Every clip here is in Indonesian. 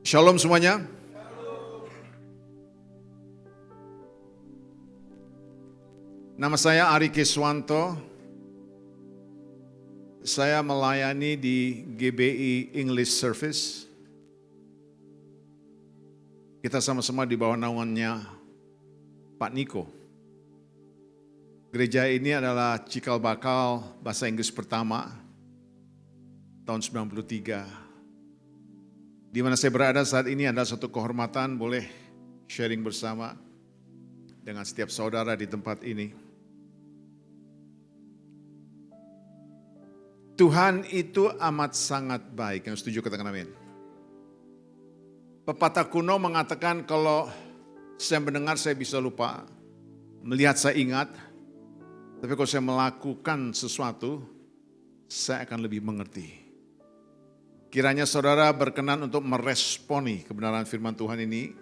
Shalom semuanya. Nama saya Ari Kiswanto. Saya melayani di GBI English Service. Kita sama-sama di bawah naungannya Pak Niko. Gereja ini adalah cikal bakal bahasa Inggris pertama tahun 93. Di mana saya berada saat ini adalah satu kehormatan boleh sharing bersama dengan setiap saudara di tempat ini. Tuhan itu amat sangat baik. Yang setuju katakan amin. Pepatah kuno mengatakan kalau saya mendengar saya bisa lupa, melihat saya ingat, tapi kalau saya melakukan sesuatu, saya akan lebih mengerti. Kiranya saudara berkenan untuk meresponi kebenaran firman Tuhan ini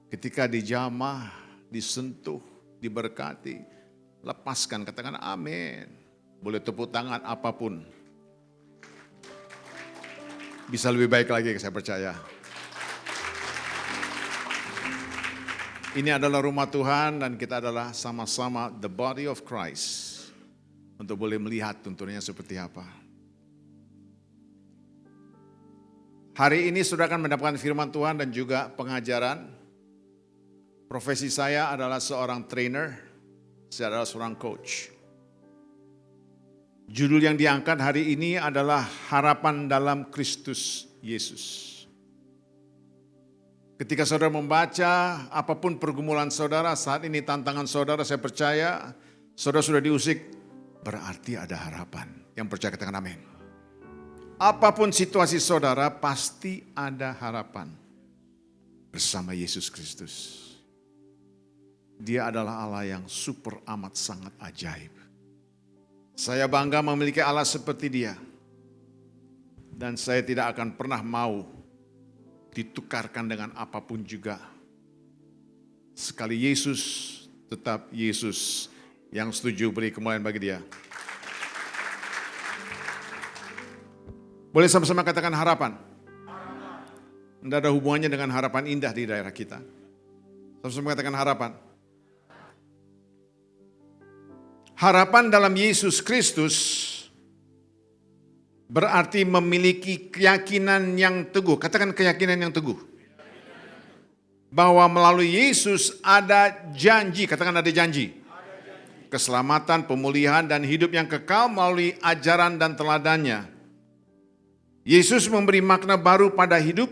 ketika dijamah, disentuh, diberkati, lepaskan, katakan amin. Boleh tepuk tangan apapun. Bisa lebih baik lagi, saya percaya. Ini adalah rumah Tuhan dan kita adalah sama-sama the body of Christ. Untuk boleh melihat tuntunannya seperti apa. Hari ini saudara akan mendapatkan firman Tuhan dan juga pengajaran. Profesi saya adalah seorang trainer, saya adalah seorang coach. Judul yang diangkat hari ini adalah harapan dalam Kristus Yesus. Ketika saudara membaca apapun pergumulan saudara, saat ini tantangan saudara, saya percaya saudara sudah diusik, berarti ada harapan. Yang percaya katakan amin. Apapun situasi saudara, pasti ada harapan bersama Yesus Kristus. Dia adalah Allah yang super amat sangat ajaib. Saya bangga memiliki Allah seperti dia. Dan saya tidak akan pernah mau ditukarkan dengan apapun juga. Sekali Yesus, tetap Yesus. Yang setuju beri kemuliaan bagi dia. Boleh sama-sama katakan harapan. Tidak ada hubungannya dengan harapan indah di daerah kita. Sama-sama katakan harapan. Harapan dalam Yesus Kristus berarti memiliki keyakinan yang teguh. Katakan keyakinan yang teguh. Bahwa melalui Yesus ada janji. Katakan ada janji. Keselamatan, pemulihan, dan hidup yang kekal melalui ajaran dan teladannya. Yesus memberi makna baru pada hidup,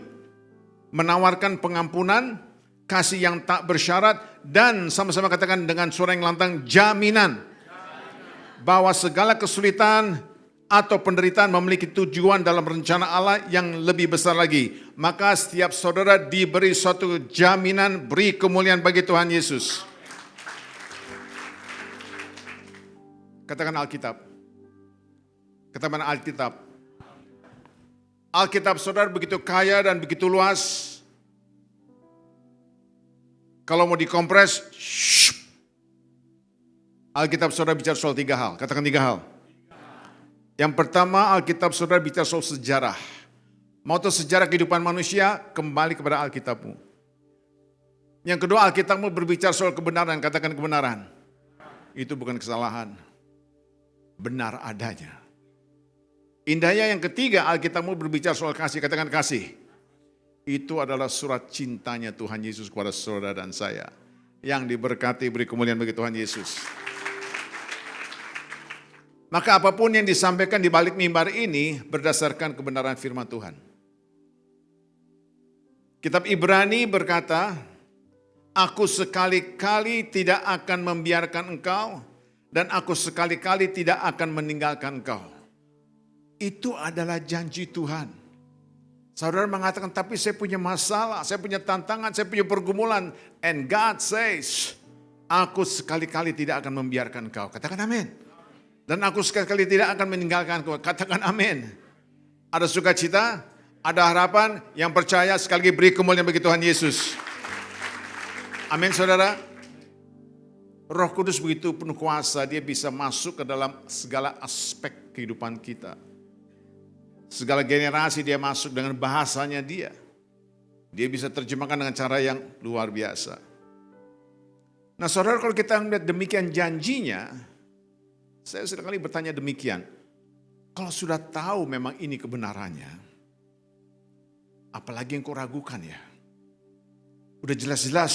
menawarkan pengampunan, kasih yang tak bersyarat, dan sama-sama katakan dengan suara yang lantang, jaminan. Bahwa segala kesulitan atau penderitaan memiliki tujuan dalam rencana Allah yang lebih besar lagi. Maka setiap saudara diberi suatu jaminan, beri kemuliaan bagi Tuhan Yesus. Katakan Alkitab. Katakan Alkitab. Alkitab saudara begitu kaya dan begitu luas. Kalau mau dikompres, Alkitab saudara bicara soal 3 hal. Katakan 3 hal. Yang pertama, Alkitab saudara bicara soal sejarah. Mau tahu sejarah kehidupan manusia, kembali kepada Alkitabmu. Yang kedua, Alkitabmu berbicara soal kebenaran. Katakan kebenaran. Itu bukan kesalahan. Benar adanya. Indahnya yang ketiga, Alkitabmu berbicara soal kasih. Katakan kasih. Itu adalah surat cintanya Tuhan Yesus kepada saudara dan saya. Yang diberkati, beri kemuliaan bagi Tuhan Yesus. Maka apapun yang disampaikan di balik mimbar ini berdasarkan kebenaran firman Tuhan. Kitab Ibrani berkata, aku sekali-kali tidak akan membiarkan engkau dan aku sekali-kali tidak akan meninggalkan engkau. Itu adalah janji Tuhan. Saudara mengatakan, tapi saya punya masalah, saya punya tantangan, saya punya pergumulan. And God says, aku sekali-kali tidak akan membiarkan engkau. Katakan amin. Dan aku sekali-kali tidak akan meninggalkan engkau. Katakan amin. Ada sukacita, ada harapan, yang percaya sekali lagi beri kemuliaan bagi Tuhan Yesus. Amin saudara. Roh Kudus begitu penuh kuasa, dia bisa masuk ke dalam segala aspek kehidupan kita. Segala generasi dia masuk dengan bahasanya dia. Dia bisa terjemahkan dengan cara yang luar biasa. Nah saudara, kalau kita melihat demikian janjinya, saya seringkali bertanya demikian. Kalau sudah tahu memang ini kebenarannya, apalagi yang kau ragukan ya? Udah jelas-jelas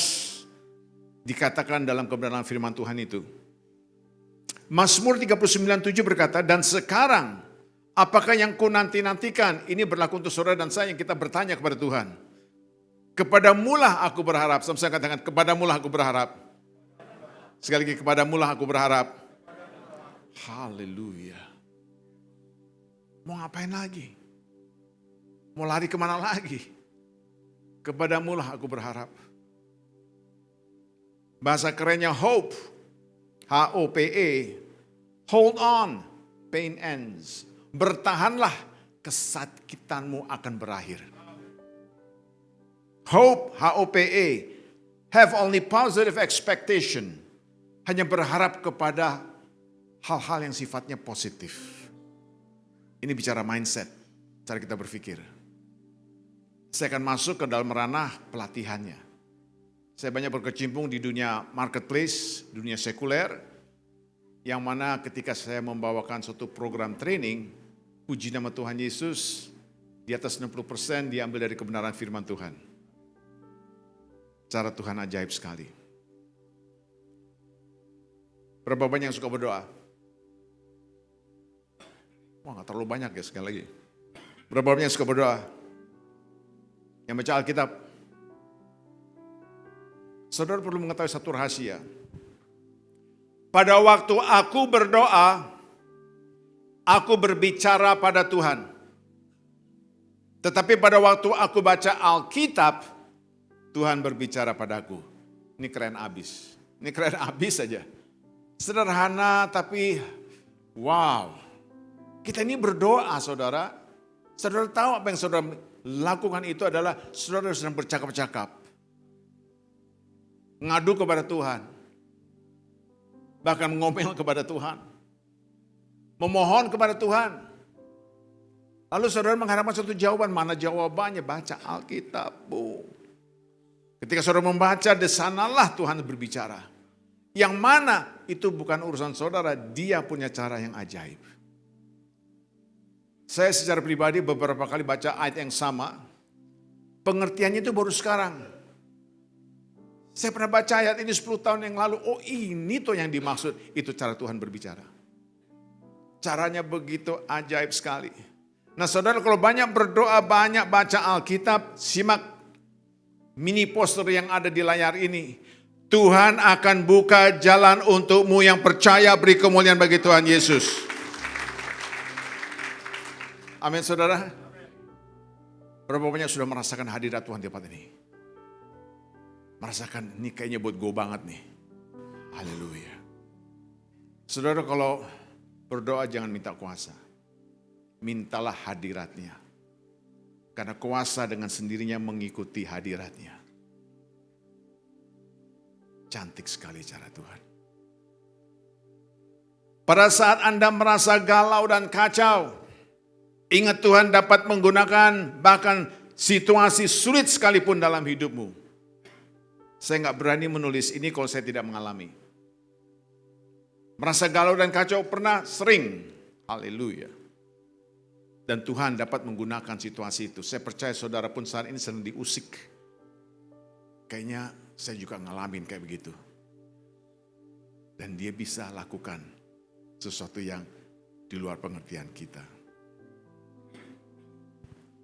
dikatakan dalam kebenaran firman Tuhan itu. Mazmur 39:7 berkata, dan sekarang apakah yang ku nanti-nantikan? Ini berlaku untuk saudara dan saya yang kita bertanya kepada Tuhan. Kepadamulah aku berharap. Saya katakan, kepadamulah aku berharap. Sekali lagi, kepadamulah aku berharap. Haleluya. Mau ngapain lagi? Mau lari kemana lagi? Kepadamulah aku berharap. Bahasa kerennya hope. H-O-P-E. Hold on, pain ends. Bertahanlah, kesakitanmu akan berakhir. Hope, H-O-P-E. Have only positive expectation. Hanya berharap kepada hal-hal yang sifatnya positif. Ini bicara mindset, cara kita berpikir. Saya akan masuk ke dalam ranah pelatihannya. Saya banyak berkecimpung di dunia marketplace, dunia sekuler, yang mana ketika saya membawakan suatu program training, puji nama Tuhan Yesus, di atas 60% diambil dari kebenaran firman Tuhan. Cara Tuhan ajaib sekali. Berapa banyak yang suka berdoa? Wah, gak terlalu banyak ya sekali lagi. Berapa banyak yang suka berdoa? Yang baca Alkitab. Saudara perlu mengetahui satu rahasia. Pada waktu aku berdoa, aku berbicara pada Tuhan. Tetapi pada waktu aku baca Alkitab, Tuhan berbicara padaku. Ini keren abis. Ini keren abis saja. Sederhana tapi wow. Kita ini berdoa saudara. Saudara tahu apa yang saudara lakukan itu adalah saudara sedang bercakap-cakap. Ngadu kepada Tuhan. Bahkan ngomel kepada Tuhan. Memohon kepada Tuhan. Lalu saudara mengharapkan suatu jawaban. Mana jawabannya? Baca Alkitab. Ketika saudara membaca, di sanalah Tuhan berbicara. Yang mana itu bukan urusan saudara, dia punya cara yang ajaib. Saya secara pribadi beberapa kali baca ayat yang sama, pengertiannya itu baru sekarang. Saya pernah baca ayat ini 10 tahun yang lalu, oh ini tuh yang dimaksud, itu cara Tuhan berbicara. Caranya begitu ajaib sekali. Nah saudara, kalau banyak berdoa, banyak baca Alkitab, simak mini poster yang ada di layar ini. Tuhan akan buka jalan untukmu yang percaya, beri kemuliaan bagi Tuhan Yesus. Amin saudara. Berapa banyak sudah merasakan hadirat Tuhan di tempat ini? Merasakan ini kayaknya buat gue banget nih. Haleluya. Saudara kalau berdoa jangan minta kuasa. Mintalah hadiratnya. Karena kuasa dengan sendirinya mengikuti hadiratnya. Cantik sekali cara Tuhan. Pada saat Anda merasa galau dan kacau, ingat Tuhan dapat menggunakan bahkan situasi sulit sekalipun dalam hidupmu. Saya nggak berani menulis ini kalau saya tidak mengalami. Merasa galau dan kacau pernah sering. Haleluya. Dan Tuhan dapat menggunakan situasi itu. Saya percaya saudara pun saat ini sedang diusik. Kayaknya saya juga ngalamin kayak begitu. Dan dia bisa lakukan sesuatu yang di luar pengertian kita.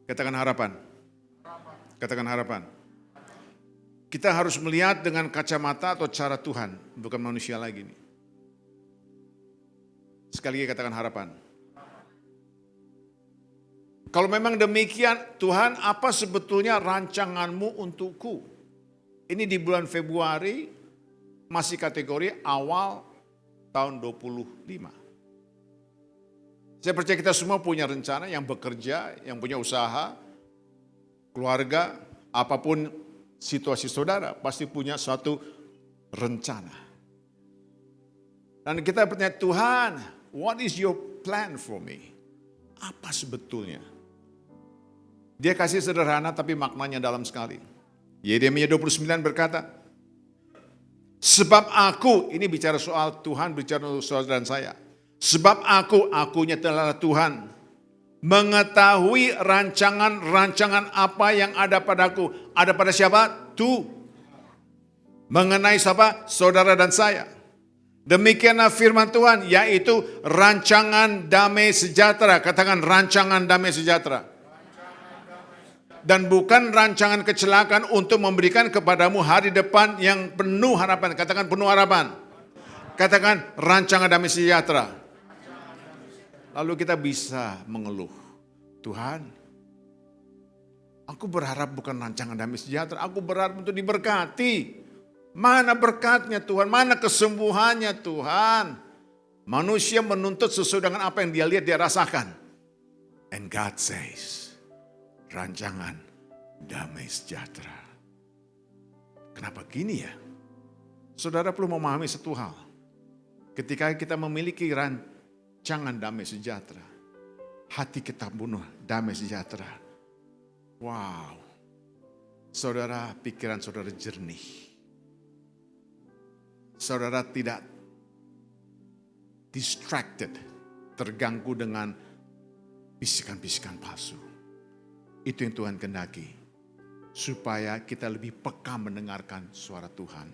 Katakan harapan. Katakan harapan. Kita harus melihat dengan kacamata atau cara Tuhan, bukan manusia lagi nih. Sekali lagi katakan harapan. Kalau memang demikian, Tuhan apa sebetulnya rancanganmu untukku? Ini di bulan Februari, masih kategori awal tahun 25. Saya percaya kita semua punya rencana, yang bekerja, yang punya usaha, keluarga, apapun situasi saudara, pasti punya suatu rencana. Dan kita bertanya, Tuhan, what is your plan for me? Apa sebetulnya? Dia kasih sederhana tapi maknanya dalam sekali. Yeremia 29 berkata, sebab aku, ini bicara soal Tuhan, bicara soal dan saya. Sebab akunya adalah Tuhan, mengetahui rancangan-rancangan apa yang ada padaku. Ada pada siapa? Mengenai siapa? Saudara dan saya. Demikianlah firman Tuhan, yaitu rancangan damai sejahtera. Katakan rancangan damai sejahtera. Dan bukan rancangan kecelakaan untuk memberikan kepadamu hari depan yang penuh harapan. Katakan penuh harapan. Katakan rancangan damai sejahtera. Lalu kita bisa mengeluh. Tuhan, aku berharap bukan rancangan damai sejahtera. Aku berharap untuk diberkati. Mana berkatnya Tuhan? Mana kesembuhannya Tuhan? Manusia menuntut sesuai dengan apa yang dia lihat, dia rasakan. And God says, rancangan damai sejahtera. Kenapa gini ya? Saudara perlu memahami satu hal. Ketika kita memiliki rancangan damai sejahtera, hati kita penuh damai sejahtera. Wow. Saudara, pikiran saudara jernih. Saudara tidak distracted, terganggu dengan bisikan-bisikan palsu. Itu yang Tuhan kehendaki. Supaya kita lebih peka mendengarkan suara Tuhan.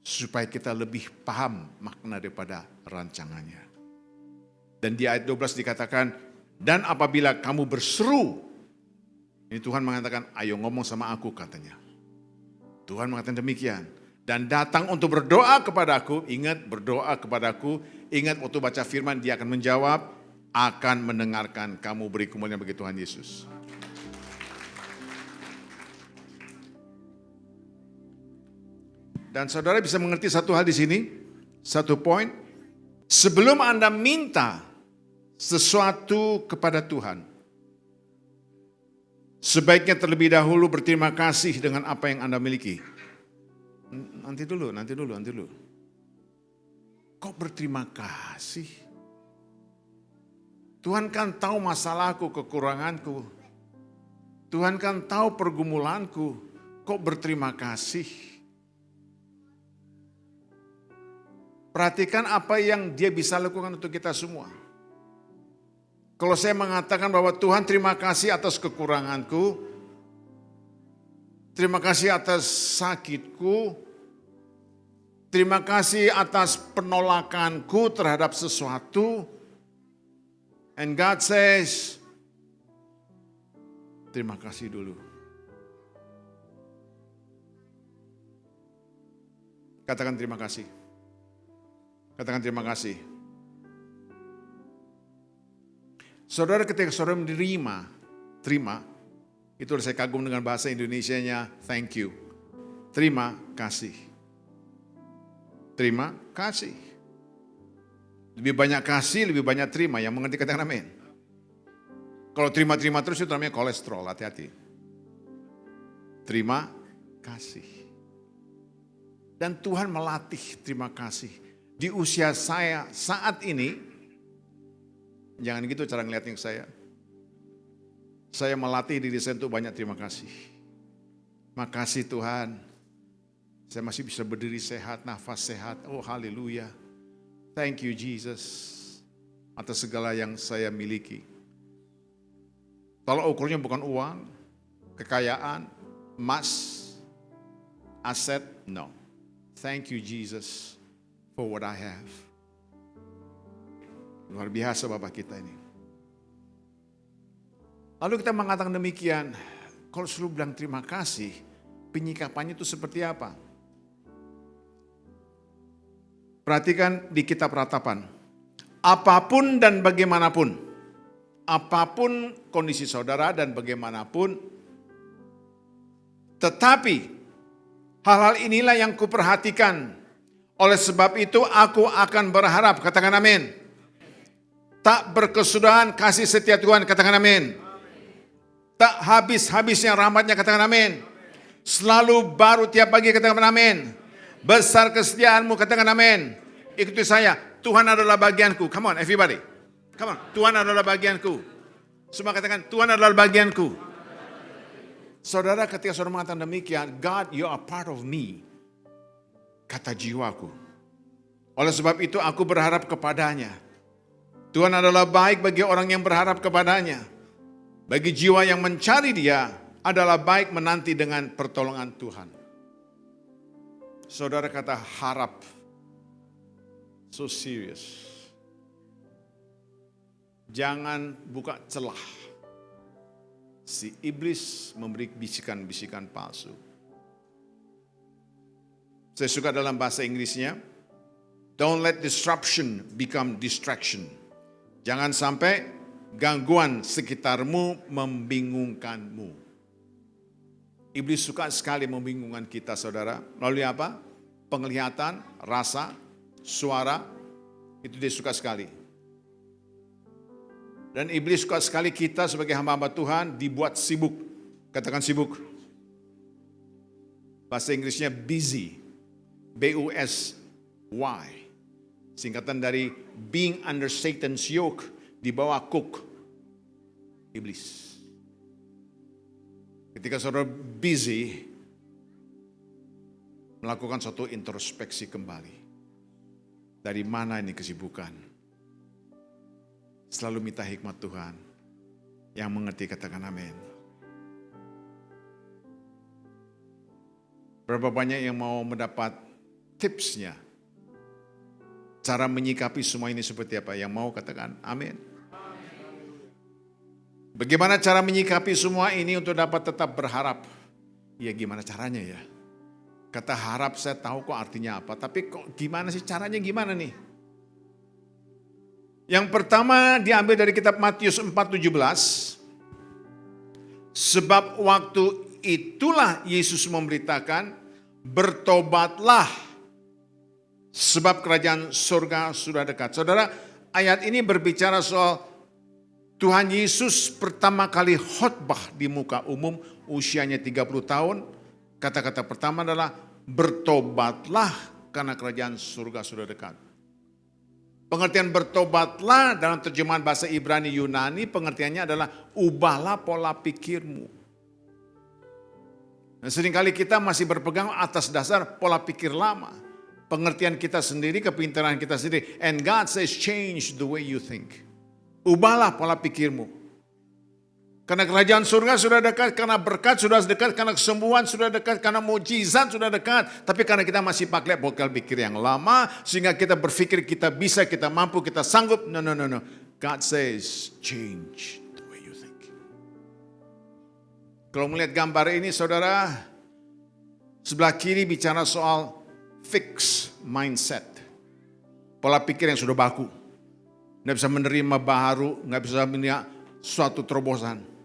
Supaya kita lebih paham makna daripada rancangannya. Dan di ayat 12 dikatakan, dan apabila kamu berseru, ini Tuhan mengatakan, ayo ngomong sama aku katanya. Tuhan mengatakan demikian. Dan datang untuk berdoa kepadaku, ingat berdoa kepadaku, ingat waktu baca firman dia akan menjawab, akan mendengarkan kamu beri kemuliaan bagi Tuhan Yesus. Dan saudara bisa mengerti satu hal di sini, satu poin. Sebelum Anda minta sesuatu kepada Tuhan, sebaiknya terlebih dahulu berterima kasih dengan apa yang Anda miliki. Nanti dulu. Kok berterima kasih? Tuhan kan tahu masalahku, kekuranganku. Tuhan kan tahu pergumulanku. Kok berterima kasih? Perhatikan apa yang dia bisa lakukan untuk kita semua. Kalau saya mengatakan bahwa Tuhan terima kasih atas kekuranganku, terima kasih atas sakitku, terima kasih atas penolakanku terhadap sesuatu, and God says, terima kasih dulu. Katakan terima kasih. Katakan terima kasih. Saudara ketika saudara terima, itu saya kagum dengan bahasa Indonesianya, thank you. Terima kasih. Terima kasih. Lebih banyak kasih, lebih banyak terima. Yang mengerti katakan amin. Kalau terima-terima terus itu namanya kolesterol, hati-hati. Terima kasih. Dan Tuhan melatih terima kasih. Di usia saya saat ini, jangan gitu cara ngeliatnya saya. Saya melatih diri saya untuk banyak terima kasih. Makasih Tuhan, saya masih bisa berdiri sehat, nafas sehat. Oh haleluya. Thank you Jesus atas segala yang saya miliki. Kalau ukurnya bukan uang, kekayaan, emas, aset, no. Thank you Jesus for what I have. Luar biasa Bapak kita ini. Lalu kita mengatakan demikian, kalau suruh bilang terima kasih, penyikapannya itu seperti apa? Perhatikan di kitab Ratapan. Apapun dan bagaimanapun, apapun kondisi saudara dan bagaimanapun, tetapi hal-hal inilah yang kuperhatikan. Oleh sebab itu aku akan berharap, katakan amin. Tak berkesudahan kasih setia Tuhan, katakan amin. Tak habis-habisnya rahmatnya, katakan amin. Selalu baru tiap pagi, katakan amin. Besar kesetiaanmu, katakan amin. Ikuti saya, Tuhan adalah bagianku. Come on everybody. Come on, Tuhan adalah bagianku. Semua katakan, Tuhan adalah bagianku. Saudara, ketika saudara mengatakan demikian, God, you are part of me, kata jiwaku. Oleh sebab itu aku berharap kepadanya. Tuhan adalah baik bagi orang yang berharap kepadanya. Bagi jiwa yang mencari Dia adalah baik menanti dengan pertolongan Tuhan. Saudara, kata harap, so serious. Jangan buka celah. Si iblis memberi bisikan-bisikan palsu. Saya suka dalam bahasa Inggrisnya, don't let disruption become distraction. Jangan sampai gangguan sekitarmu membingungkanmu. Iblis suka sekali membingungkan kita, saudara. Melalui apa? Penglihatan, rasa, suara, itu dia suka sekali. Dan iblis suka sekali kita sebagai hamba-hamba Tuhan dibuat sibuk. Katakan sibuk. Bahasa Inggrisnya busy. B-U-S-Y. Singkatan dari being under Satan's yoke. Di bawah kuk iblis. Ketika saudara busy melakukan suatu introspeksi kembali. Dari mana ini kesibukan? Selalu minta hikmat Tuhan. Yang mengerti katakan amin. Berapa banyak yang mau mendapat tipsnya? Cara menyikapi semua ini seperti apa? Yang mau katakan amin. Bagaimana cara menyikapi semua ini untuk dapat tetap berharap? Ya gimana caranya ya? Kata harap saya tahu kok artinya apa. Tapi kok gimana sih caranya gimana nih? Yang pertama diambil dari kitab Matius 4:17. Sebab waktu itulah Yesus memberitakan, bertobatlah sebab kerajaan surga sudah dekat. Saudara, ayat ini berbicara soal Tuhan Yesus pertama kali khotbah di muka umum, usianya 30 tahun. Kata-kata pertama adalah bertobatlah karena kerajaan surga sudah dekat. Pengertian bertobatlah dalam terjemahan bahasa Ibrani Yunani, pengertiannya adalah ubahlah pola pikirmu. Dan seringkali kita masih berpegang atas dasar pola pikir lama. Pengertian kita sendiri, kepintaran kita sendiri. And God says change the way you think. Ubahlah pola pikirmu. Karena kerajaan surga sudah dekat, karena berkat sudah dekat, karena kesembuhan sudah dekat, karena mukjizat sudah dekat. Tapi karena kita masih pakai pola pikir yang lama, sehingga kita berpikir kita bisa, kita mampu, kita sanggup. No. God says change the way you think. Kalau melihat gambar ini saudara, sebelah kiri bicara soal fixed mindset. Pola pikir yang sudah baku. Nggak bisa menerima baru, nggak bisa melihat suatu terobosan.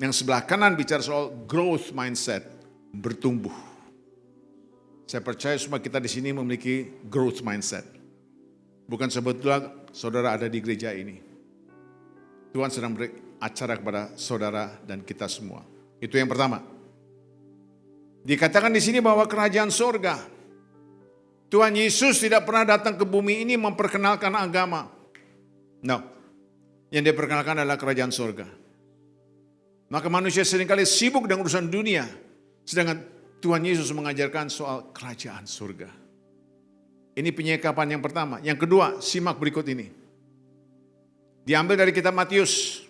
Yang sebelah kanan bicara soal growth mindset, bertumbuh. Saya percaya semua kita di sini memiliki growth mindset. Bukan sebetulnya saudara ada di gereja ini. Tuhan sedang beri acara kepada saudara dan kita semua. Itu yang pertama. Dikatakan di sini bahwa kerajaan surga, Tuhan Yesus tidak pernah datang ke bumi ini memperkenalkan agama. No, yang dia perkenalkan adalah kerajaan surga. Maka manusia seringkali sibuk dengan urusan dunia, sedangkan Tuhan Yesus mengajarkan soal kerajaan surga. Ini penyikapan yang pertama. Yang kedua, simak berikut ini. Diambil dari kitab Matius.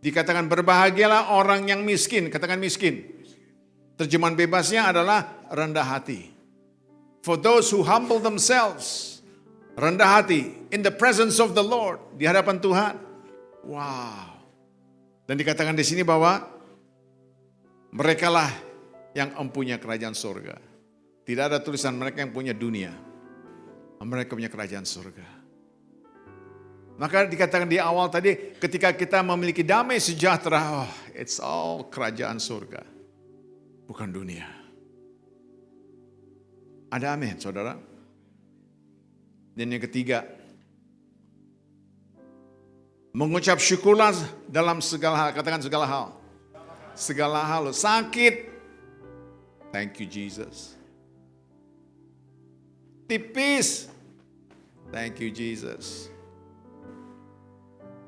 Dikatakan berbahagialah orang yang miskin, katakan miskin. Terjemahan bebasnya adalah rendah hati. For those who humble themselves, rendah hati, in the presence of the Lord, di hadapan Tuhan. Wow. Dan dikatakan di sini bahwa merekalah yang empunya kerajaan surga. Tidak ada tulisan mereka yang punya dunia. Mereka punya kerajaan surga. Maka dikatakan di awal tadi, ketika kita memiliki damai sejahtera, it's all kerajaan surga. Bukan dunia. Ada amin, saudara? Dan yang ketiga, mengucap syukurlah dalam segala hal. Katakan segala hal. Segala hal. Sakit. Thank you Jesus. Tipis. Thank you Jesus.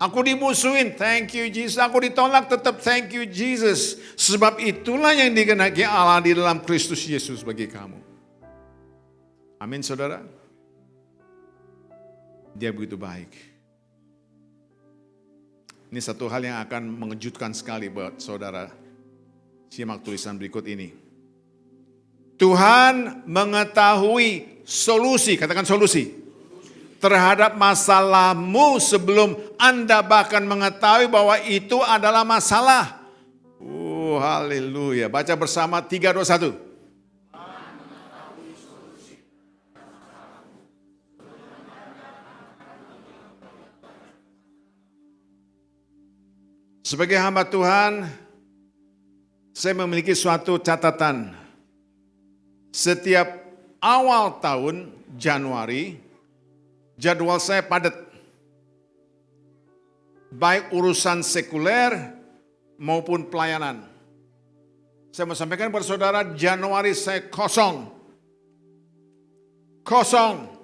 Aku dimusuhin, thank you Jesus. Aku ditolak, tetap thank you Jesus. Sebab itulah yang dikehendaki Allah di dalam Kristus Yesus bagi kamu. Amin saudara. Dia begitu baik. Ini satu hal yang akan mengejutkan sekali buat saudara. Simak tulisan berikut ini. Tuhan mengetahui solusi, katakan solusi, terhadap masalahmu sebelum Anda bahkan mengetahui bahwa itu adalah masalah. Haleluya. Baca bersama 3, 2, 1. Sebagai hamba Tuhan, saya memiliki suatu catatan. Setiap awal tahun Januari, jadwal saya padat. Baik urusan sekuler maupun pelayanan. Saya mau sampaikan kepada saudara, Januari saya kosong. Kosong.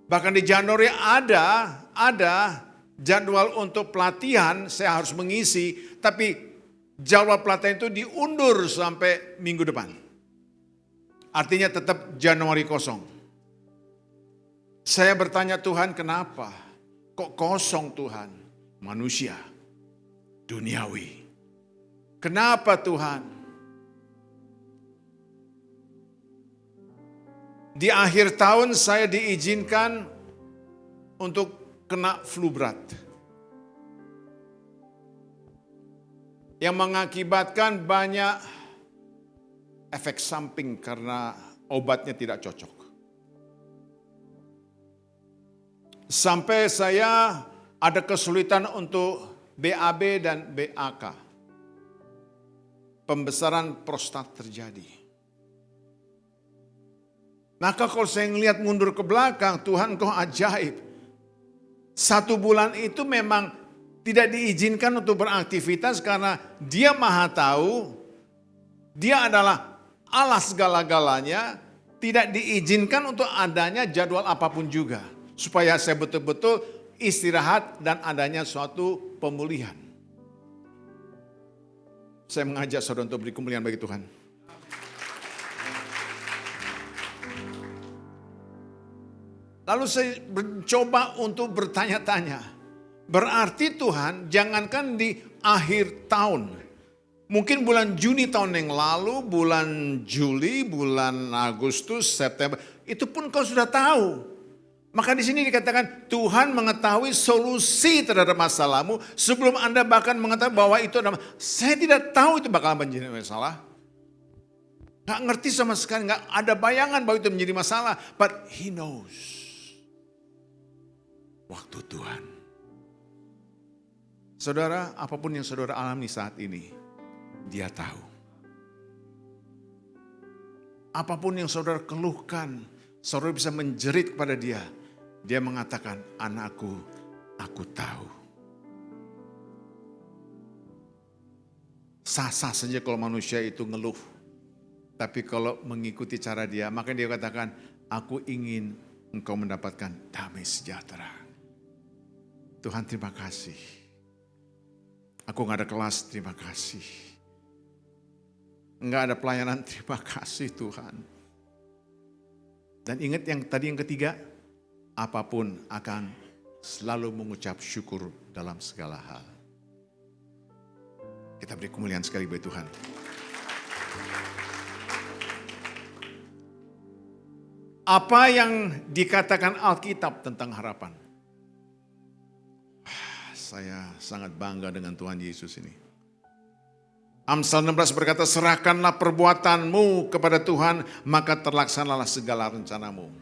Bahkan di Januari ada jadwal untuk pelatihan, saya harus mengisi, tapi jadwal pelatihan itu diundur sampai minggu depan. Artinya tetap Januari kosong. Saya bertanya Tuhan, kenapa? Kok kosong Tuhan? Manusia, duniawi. Kenapa Tuhan? Di akhir tahun saya diizinkan untuk kena flu berat. Yang mengakibatkan banyak efek samping karena obatnya tidak cocok. Sampai saya ada kesulitan untuk BAB dan BAK. Pembesaran prostat terjadi. Maka kalau saya melihat mundur ke belakang, Tuhan Engkau ajaib. 1 bulan itu memang tidak diizinkan untuk beraktivitas karena Dia Maha Tahu, Dia adalah Allah segala-galanya, tidak diizinkan untuk adanya jadwal apapun juga. Supaya saya betul-betul istirahat dan adanya suatu pemulihan. Saya mengajak saudara untuk beri kemuliaan bagi Tuhan. Lalu saya mencoba untuk bertanya-tanya. Berarti Tuhan jangankan di akhir tahun. Mungkin bulan Juni tahun yang lalu, bulan Juli, bulan Agustus, September. Itu pun kau sudah tahu. Maka di sini dikatakan Tuhan mengetahui solusi terhadap masalahmu sebelum Anda bahkan mengetahui bahwa itu adalah. Saya tidak tahu itu bakal menjadi masalah. Gak ngerti sama sekali, gak ada bayangan bahwa itu menjadi masalah. But He knows. Waktu Tuhan. Saudara, apapun yang saudara alami saat ini, Dia tahu. Apapun yang saudara keluhkan, saudara bisa menjerit kepada Dia. Dia mengatakan, anakku, aku tahu. Sah-sah saja kalau manusia itu ngeluh. Tapi kalau mengikuti cara Dia, maka Dia katakan, aku ingin engkau mendapatkan damai sejahtera. Tuhan terima kasih. Aku gak ada kelas, terima kasih. Gak ada pelayanan, terima kasih Tuhan. Dan ingat yang ketiga, apapun akan selalu mengucap syukur dalam segala hal. Kita beri kemuliaan sekali bagi Tuhan. Apa yang dikatakan Alkitab tentang harapan? Saya sangat bangga dengan Tuhan Yesus ini. Amsal 16 berkata, serahkanlah perbuatanmu kepada Tuhan, maka terlaksanalah segala rencanamu.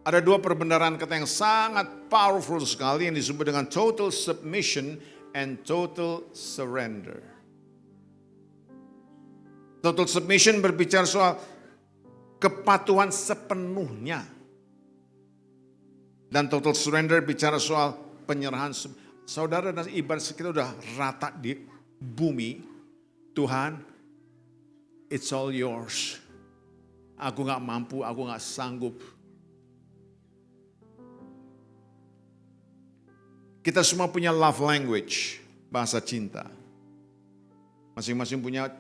Ada 2 perbendaharaan kata yang sangat powerful sekali yang disebut dengan total submission and total surrender. Total submission berbicara soal kepatuhan sepenuhnya. Dan total surrender bicara soal penyerahan. Saudara dan ibarat kita udah rata di bumi. Tuhan, it's all yours. Aku gak mampu, aku gak sanggup. Kita semua punya love language, bahasa cinta. Masing-masing punya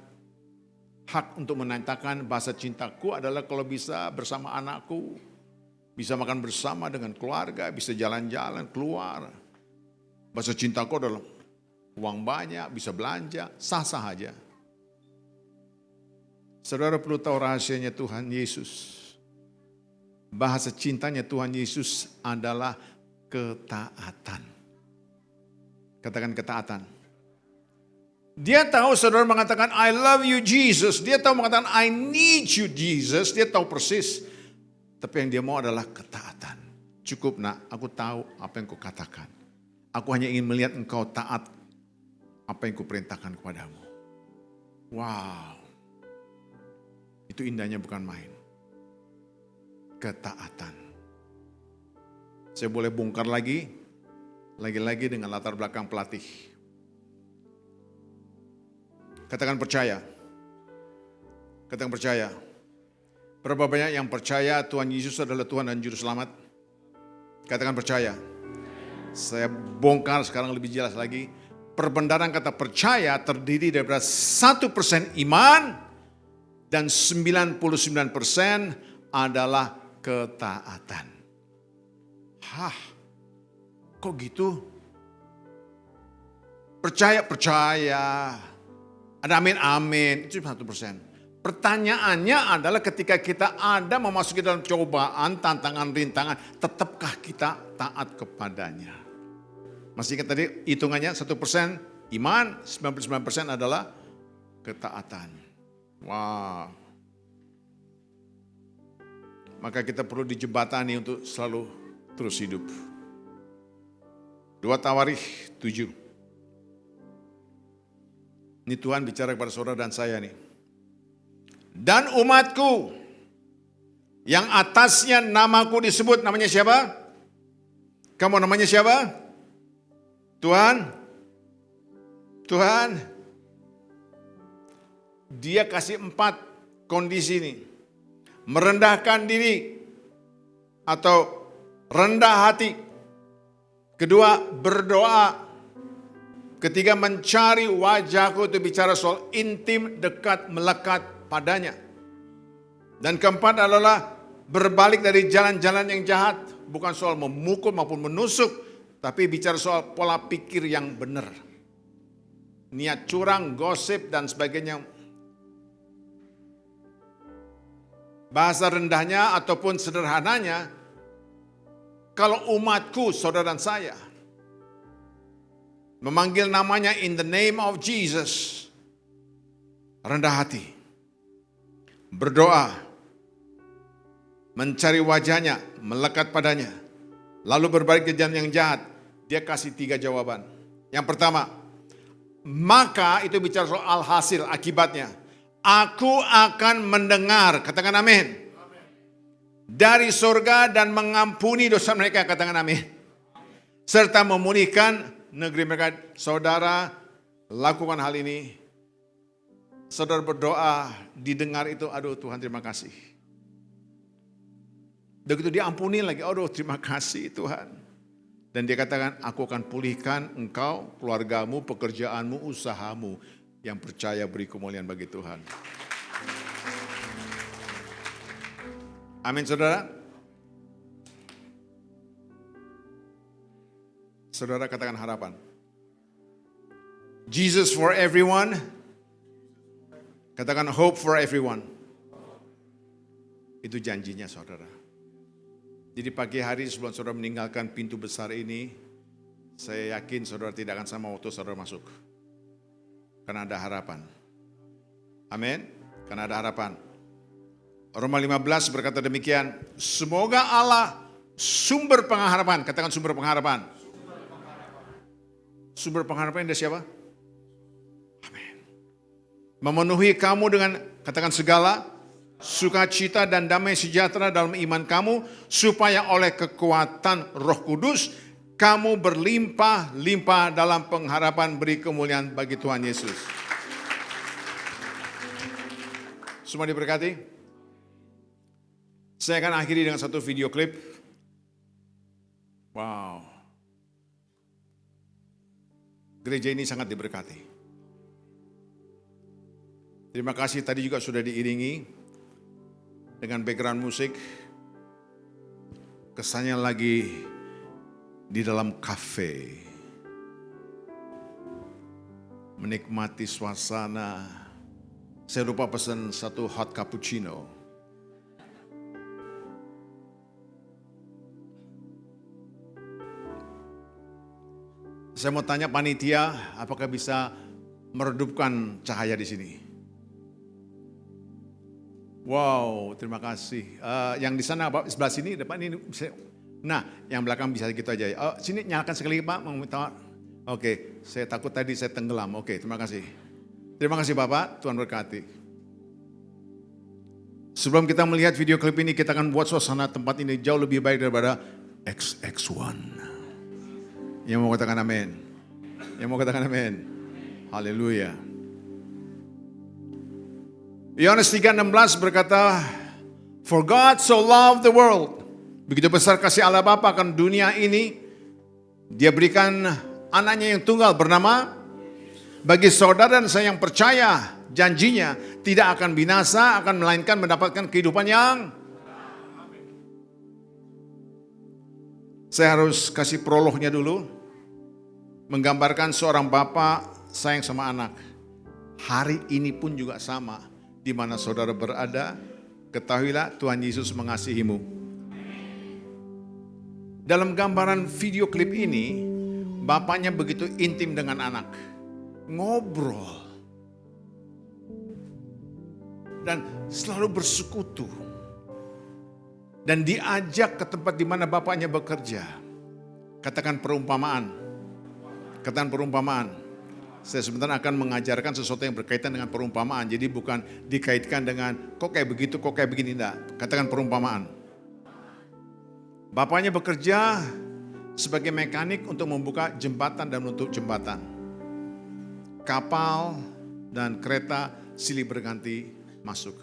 hak untuk menanyakan bahasa cintaku adalah kalau bisa bersama anakku, bisa makan bersama dengan keluarga, bisa jalan-jalan, keluar. Bahasa cintaku adalah uang banyak, bisa belanja, sah-sah aja. Saudara perlu tahu rahasianya Tuhan Yesus. Bahasa cintanya Tuhan Yesus adalah ketaatan. Katakan ketaatan. Dia tahu saudara mengatakan I love you Jesus. Dia tahu mengatakan I need you Jesus. Dia tahu persis. Tapi yang dia mau adalah ketaatan. Cukup nak, aku tahu apa yang kau katakan. Aku hanya ingin melihat engkau taat apa yang kuperintahkan kepadamu. Wow. Itu indahnya bukan main. Ketaatan. Saya boleh bongkar lagi dengan latar belakang pelatih. Katakan percaya. Katakan percaya. Berapa banyak yang percaya Tuhan Yesus adalah Tuhan dan Juru Selamat? Katakan percaya. Saya bongkar sekarang lebih jelas lagi. Perbendaharaan kata percaya terdiri daripada 1% iman dan 99% adalah ketaatan. Hah, kok gitu? Percaya, ada amin, itu 1%. Pertanyaannya adalah ketika kita ada memasuki dalam cobaan, tantangan, rintangan, tetapkah kita taat kepadanya? Masih ingat tadi hitungannya 1% iman, 99% adalah ketaatan. Wow. Maka kita perlu dijembatani untuk selalu terus hidup. 2 Tawarikh 7. Ini Tuhan bicara kepada saudara dan saya nih. Dan umatku yang atasnya namaku disebut, namanya siapa? Kamu namanya siapa? Tuhan. Dia kasih 4 kondisi ini. Merendahkan diri atau rendah hati. Kedua, berdoa. Ketiga, mencari wajahku, itu bicara soal intim, dekat, melekat padanya. Dan keempat adalah berbalik dari jalan-jalan yang jahat. Bukan soal memukul maupun menusuk, tapi bicara soal pola pikir yang benar. Niat curang, gosip, dan sebagainya. Bahasa rendahnya ataupun sederhananya, kalau umatku, saudara dan saya, memanggil namanya in the name of Jesus, rendah hati, berdoa, mencari wajahnya, melekat padanya, lalu berbalik ke jalan yang jahat, dia kasih 3 jawaban. Yang pertama, maka itu bicara soal hasil, akibatnya. Aku akan mendengar, katakan amin. Dari surga dan mengampuni dosa mereka, katakan amin. Serta memulihkan negeri mereka. Saudara, lakukan hal ini. Saudara berdoa, didengar itu, aduh Tuhan terima kasih. Begitu diampuni lagi, aduh terima kasih Tuhan. Dan dia katakan, aku akan pulihkan engkau, keluargamu, pekerjaanmu, usahamu. Yang percaya beri kemuliaan bagi Tuhan. Amin saudara. Saudara katakan harapan. Jesus for everyone. Katakan hope for everyone. Itu janjinya saudara. Jadi pagi hari sebelum saudara meninggalkan pintu besar ini, saya yakin saudara tidak akan sama waktu saudara masuk. Karena ada harapan. Amin. Karena ada harapan. Roma 15 berkata demikian. Semoga Allah sumber pengharapan. Katakan sumber pengharapan. Sumber pengharapan dari siapa? Amin. Memenuhi kamu dengan, katakan segala, sukacita dan damai sejahtera dalam iman kamu. Supaya oleh kekuatan Roh Kudus, kamu berlimpah-limpah dalam pengharapan beri kemuliaan bagi Tuhan Yesus. Semua diberkati. Saya akan akhiri dengan satu video klip. Wow. Gereja ini sangat diberkati. Terima kasih tadi juga sudah diiringi dengan background musik. Kesannya lagi di dalam kafe. Menikmati suasana. Saya lupa pesan satu hot cappuccino. Saya mau tanya panitia, apakah bisa meredupkan cahaya di sini? Wow, terima kasih. Yang di sana, sebelah sini, depan ini. Nah, yang belakang bisa gitu aja. Sini nyalakan sekali Pak. Oke, saya takut tadi saya tenggelam. Oke, terima kasih. Terima kasih Bapak, Tuhan berkati. Sebelum kita melihat video klip ini, kita akan buat suasana tempat ini jauh lebih baik daripada XX1. Yang mau katakan amin. Yang mau katakan amin. Haleluya. Yohanes 3:16 berkata, For God so loved the world. Begitu besar kasih Allah Bapa akan dunia ini, Dia berikan anaknya yang tunggal bernama, bagi saudara dan saya yang percaya, janjinya tidak akan binasa, akan melainkan mendapatkan kehidupan yang. Saya harus kasih prolognya dulu. Menggambarkan seorang bapak sayang sama anak. Hari ini pun juga sama. Di mana saudara berada, ketahuilah Tuhan Yesus mengasihimu. Dalam gambaran video klip ini, bapaknya begitu intim dengan anak. Ngobrol. Dan selalu bersekutu. Dan diajak ke tempat di mana bapaknya bekerja. Katakan perumpamaan. Katakan perumpamaan. Saya sebentar akan mengajarkan sesuatu yang berkaitan dengan perumpamaan. Jadi bukan dikaitkan dengan kok kayak begitu, kok kayak begini. Enggak. Katakan perumpamaan. Bapaknya bekerja sebagai mekanik untuk membuka jembatan dan menutup jembatan. Kapal dan kereta silih berganti masuk.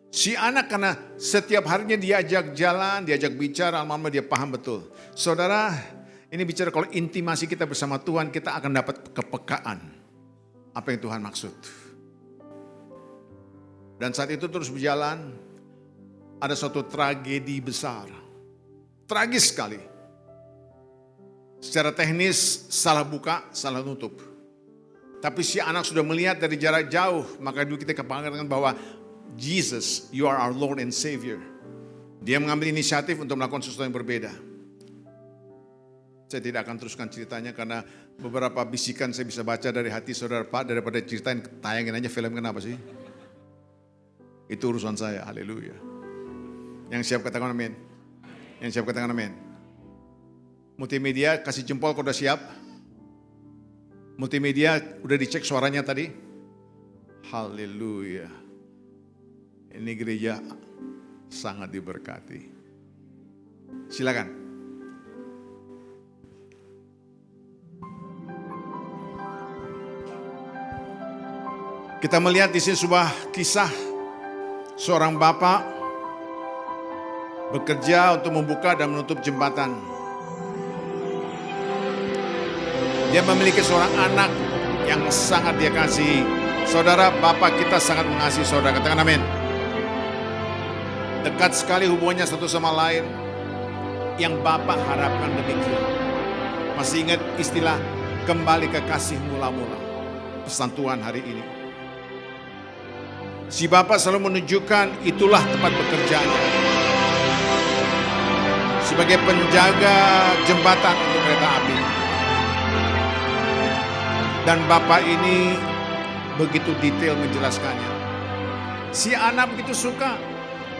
Si anak karena setiap harinya diajak jalan, diajak bicara, lama-lama dia paham betul. Saudara, ini bicara kalau intimasi kita bersama Tuhan, kita akan dapat kepekaan. Apa yang Tuhan maksud. Dan saat itu terus berjalan, ada suatu tragedi besar. Tragis sekali. Secara teknis salah buka, salah nutup. Tapi si anak sudah melihat dari jarak jauh, maka dulu kita kepangkan bahwa Jesus, you are our Lord and Savior. Dia mengambil inisiatif untuk melakukan sesuatu yang berbeda. Saya tidak akan teruskan ceritanya karena beberapa bisikan saya bisa baca dari hati saudara Pak daripada ceritain, tayangin aja film kenapa sih? Itu urusan saya, haleluya. Yang siap katakan amin. Yang siap katakan amin. Multimedia kasih jempol kalau udah siap. Multimedia udah dicek suaranya tadi. Haleluya. Ini gereja sangat diberkati. Silakan. Kita melihat di sini sebuah kisah seorang bapak bekerja untuk membuka dan menutup jembatan. Dia memiliki seorang anak yang sangat dia kasihi. Saudara, bapak kita sangat mengasihi saudara. Katakan amin. Dekat sekali hubungannya satu sama lain. Yang Bapak harapkan demikian. Masih ingat istilah kembali ke kasih mula-mula. Pesan Tuhan hari ini. Si Bapak selalu menunjukkan itulah tempat bekerjanya. Sebagai penjaga jembatan untuk kereta api. Dan Bapak ini begitu detail menjelaskannya. Si anak begitu suka.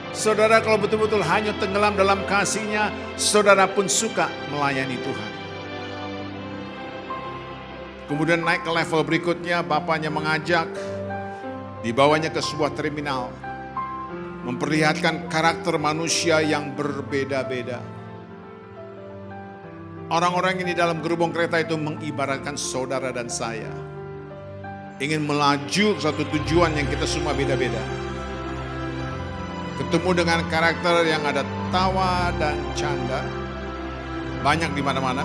Saudara kalau betul-betul hanya tenggelam dalam kasihnya, saudara pun suka melayani Tuhan. Kemudian naik ke level berikutnya, bapaknya mengajak, dibawanya ke sebuah terminal. Memperlihatkan karakter manusia yang berbeda-beda. Orang-orang ini dalam gerbong kereta itu mengibaratkan saudara dan saya. Ingin melaju ke satu tujuan yang kita semua beda-beda. Ketemu dengan karakter yang ada tawa dan canda. Banyak di mana-mana.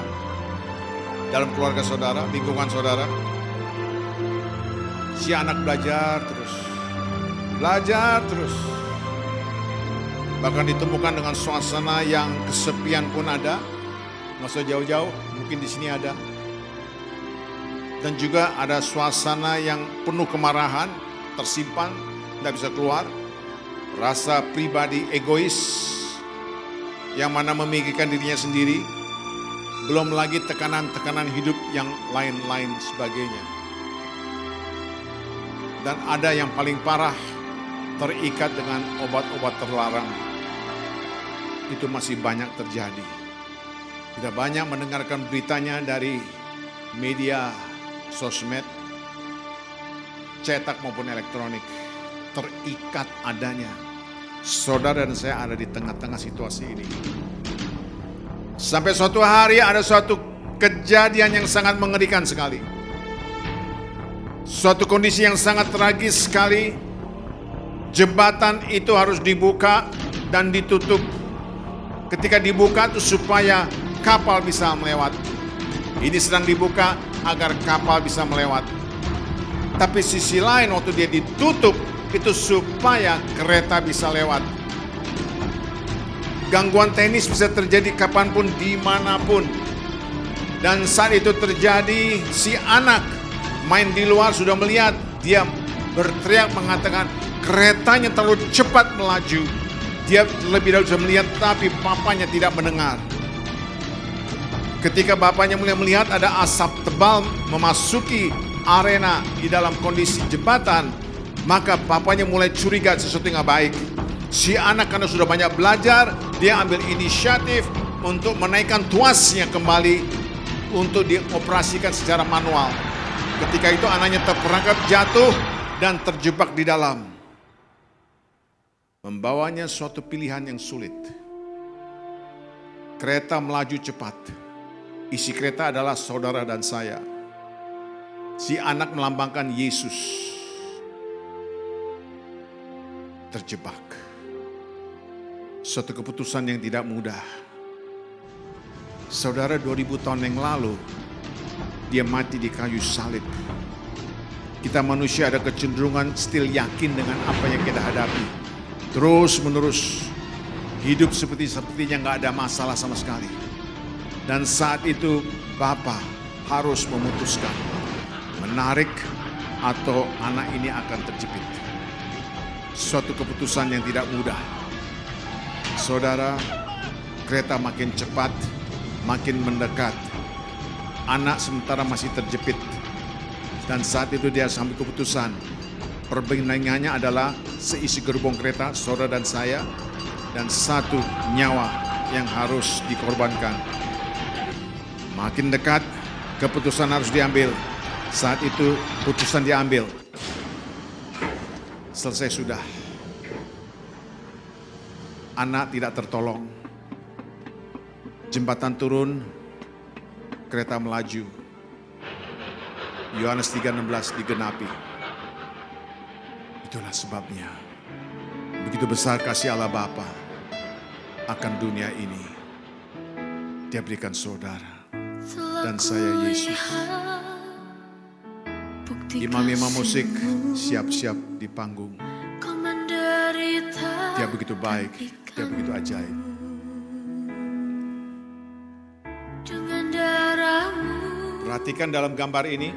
dalam keluarga saudara, lingkungan saudara. Si anak belajar terus. Bahkan ditemukan dengan suasana yang kesepian pun ada. Nggak usah jauh-jauh, mungkin di sini ada. Dan juga ada suasana yang penuh kemarahan, tersimpan, tidak bisa keluar. Rasa pribadi egois, yang mana memikirkan dirinya sendiri. Belum lagi tekanan-tekanan hidup yang lain-lain sebagainya. Dan ada yang paling parah, terikat dengan obat-obat terlarang. Itu masih banyak terjadi. Kita banyak mendengarkan beritanya dari media sosmed, cetak maupun elektronik, terikat adanya. Saudara dan saya ada di tengah-tengah situasi ini. Sampai suatu hari ada suatu kejadian yang sangat mengerikan sekali. Suatu kondisi yang sangat tragis sekali. Jembatan itu harus dibuka dan ditutup. Ketika dibuka itu supaya kapal bisa melewat. Ini sedang dibuka agar kapal bisa melewat. Tapi sisi lain waktu dia ditutup itu supaya kereta bisa lewat. Gangguan teknis bisa terjadi kapanpun, dimanapun. Dan saat itu terjadi, si anak main di luar sudah melihat. Dia berteriak mengatakan keretanya terlalu cepat melaju. Dia lebih dahulu sudah melihat tapi papanya tidak mendengar. Ketika bapaknya mulai melihat ada asap tebal memasuki arena di dalam kondisi jembatan, maka papanya mulai curiga sesuatu yang baik. Si anak karena sudah banyak belajar, dia ambil inisiatif untuk menaikkan tuasnya kembali untuk dioperasikan secara manual. Ketika itu anaknya terperangkap jatuh dan terjebak di dalam. Membawanya suatu pilihan yang sulit. Kereta melaju cepat. Isi kereta adalah saudara dan saya. Si anak melambangkan Yesus. Terjebak. Suatu keputusan yang tidak mudah. Saudara, 2000 tahun yang lalu, dia mati di kayu salib. Kita manusia ada kecenderungan still yakin dengan apa yang kita hadapi. Terus menerus hidup sepertinya nggak ada masalah sama sekali. Dan saat itu Bapa harus memutuskan menarik atau anak ini akan terjepit. Suatu keputusan yang tidak mudah. Saudara, kereta makin cepat, makin mendekat. Anak sementara masih terjepit. Dan saat itu dia sambil keputusan. Perbandingannya adalah seisi gerbong kereta, saudara dan saya, dan satu nyawa yang harus dikorbankan. Makin dekat, keputusan harus diambil. Saat itu, putusan diambil. Selesai sudah. Anak tidak tertolong. Jembatan turun, kereta melaju. Yohanes 3:16 digenapi. Itulah sebabnya. Begitu besar kasih Allah Bapa akan dunia ini. Dia berikan saudara dan saya Yesus. Imam-imam musik siap-siap di panggung. Dia begitu baik, dia begitu ajaib. Perhatikan dalam gambar ini.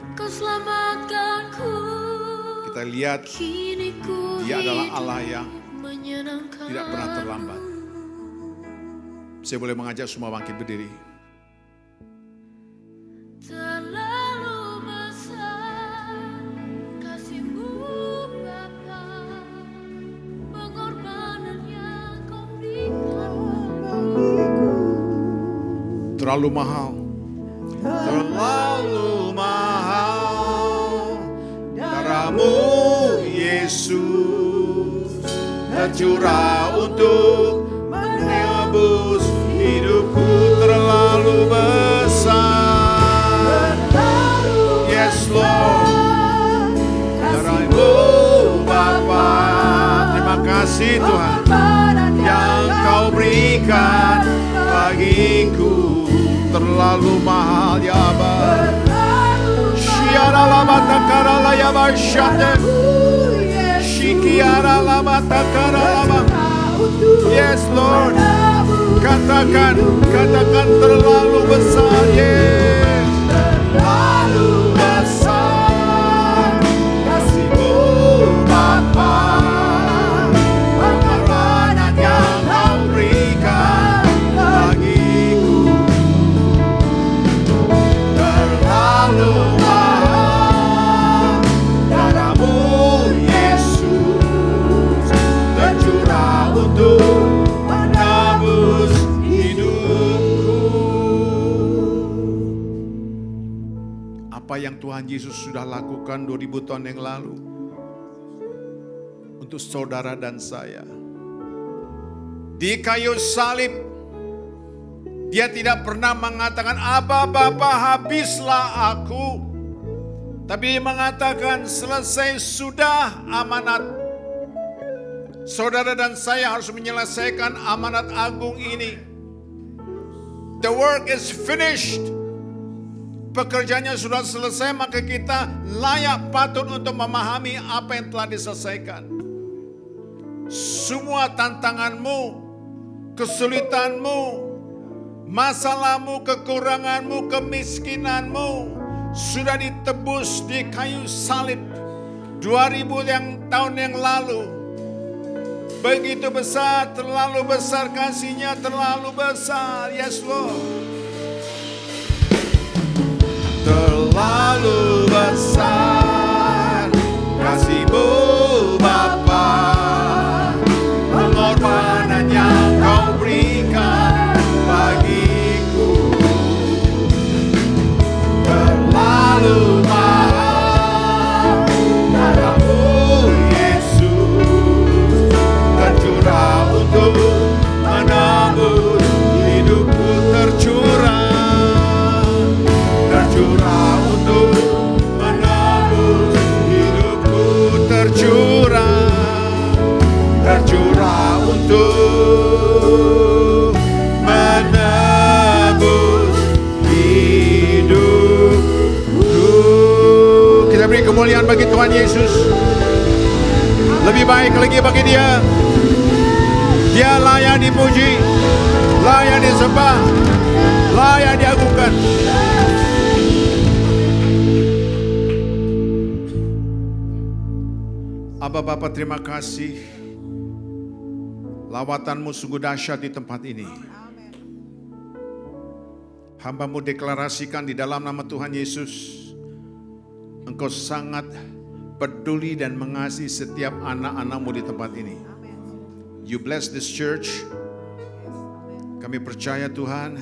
Kita lihat dia adalah Allah yang tidak pernah terlambat. Saya boleh mengajak semua bangkit berdiri. Terlalu mahal. Terlalu mahal. Darahmu Yesus tercurah untuk menebus hidupku. Terlalu besar. Yes Lord. Darahmu Bapa. Terima kasih Tuhan yang Kau berikan bagiku. terlalu mahal ya Abah. Syiara lama takara layaba syade. Shikiara lama takara lama. Yes Lord. Katakan terlalu besar. Yes. Terlalu besar kasih-Mu Bapa. Pengorbanan yang Kau berikan bagiku. Terlalu mahal darah-Mu Yesus tercurah untuk menebus hidupku. Apa yang Tuhan Yesus sudah lakukan 2000 tahun yang lalu untuk saudara dan saya. Di kayu salib, Dia tidak pernah mengatakan, "Abah, Bapa, habislah aku." Tapi Dia mengatakan, selesai sudah amanat. Saudara dan saya harus menyelesaikan amanat agung ini. The work is finished. Pekerjaannya sudah selesai, maka kita layak patut untuk memahami apa yang telah diselesaikan. Semua tantanganmu, kesulitanmu, masalahmu, kekuranganmu, kemiskinanmu sudah ditebus di kayu salib 2000 tahun yang lalu. Begitu besar, terlalu besar kasih-Nya, terlalu besar. Yes Lord. Terlalu besar kasih-Mu Bapa. Pengorbanan yang Kau berikan bagiku. Terlalu mahal darah-Mu Yesus tercurah untuk menebus hidupku. Tercurah untuk menebus hidupku. Tercurah untuk menebus hidupku. Kita beri kemuliaan bagi Tuhan Yesus. Lebih baik lagi bagi Dia. Dia layak dipuji, layak disembah, layak diagungkan. Abah Bapa, terima kasih. Lawatan-Mu sungguh dahsyat di tempat ini. Hamba-Mu deklarasikan di dalam nama Tuhan Yesus, Engkau sangat peduli dan mengasihi setiap anak-anak-Mu di tempat ini. You bless this church. Kami percaya Tuhan,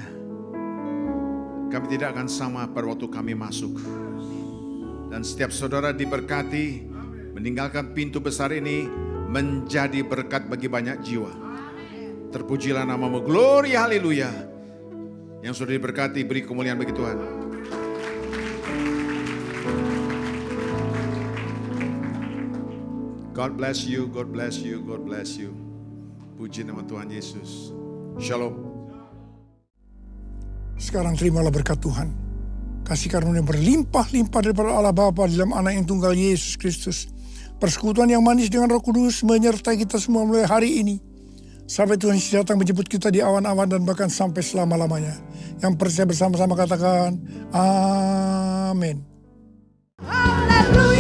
kami tidak akan sama pada waktu kami masuk. Dan setiap saudara diberkati, meninggalkan pintu besar ini menjadi berkat bagi banyak jiwa. Terpujilah nama-Mu, glory, haleluya. Yang sudah diberkati, beri kemuliaan bagi Tuhan. God bless you, God bless you, God bless you. Puji nama Tuhan Yesus. Shalom. Sekarang terimalah berkat Tuhan. Kasih karunia berlimpah-limpah daripada Allah Bapa dalam Anak yang tunggal Yesus Kristus. Persekutuan yang manis dengan Roh Kudus menyertai kita semua mulai hari ini. Sampai Tuhan Yesus datang menjemput kita di awan-awan dan bahkan sampai selama-lamanya. Yang percaya bersama-sama katakan, amin. Haleluya.